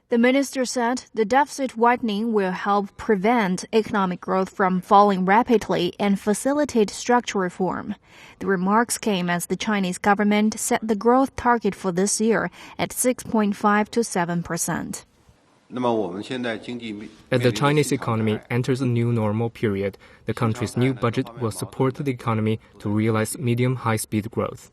The minister said the deficit widening will help prevent economic growth from falling rapidly and facilitate structural reform. The remarks came as the Chinese government set the growth target for this year at 6.5 to 7%. As the Chinese economy enters a new normal period, the country's new budget will support the economy to realize medium-high-speed growth.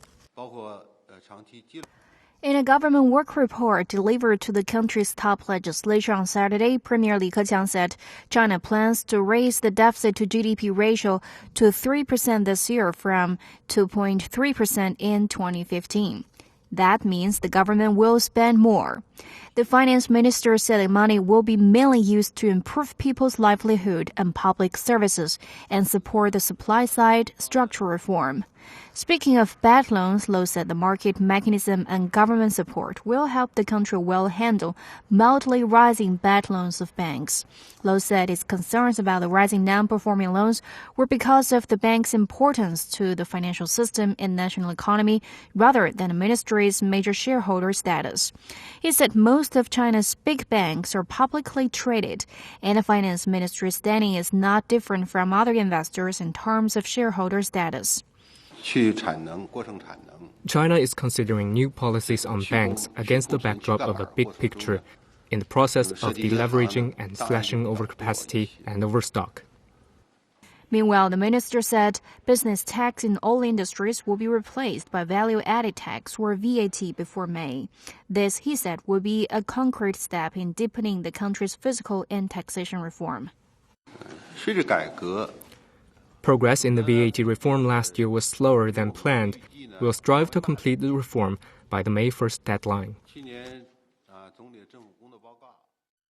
In a government work report delivered to the country's top legislature on Saturday, Premier Li Keqiang said China plans to raise the deficit to GDP ratio to 3% this year from 2.3% in 2015. That means the government will spend more. The finance minister said the money will be mainly used to improve people's livelihood and public services and support the supply-side structural reform. Speaking of bad loans, Lou said the market mechanism and government support will help the country well handle mildly rising bad loans of banks. Lou said his concerns about the rising non-performing loans were because of the bank's importance to the financial system and national economy rather than the ministry's major shareholder status. He said most of China's big banks are publicly traded, and the finance ministry's standing is not different from other investors in terms of shareholder status. China is considering new policies on banks against the backdrop of a big picture in the process of deleveraging and slashing overcapacity and overstock. Meanwhile, the minister said business tax in all industries will be replaced by value-added tax or VAT before May. This, he said, will be a concrete step in deepening the country's fiscal and taxation reform. Progress in the VAT reform last year was slower than planned. We'll strive to complete the reform by the May 1st deadline.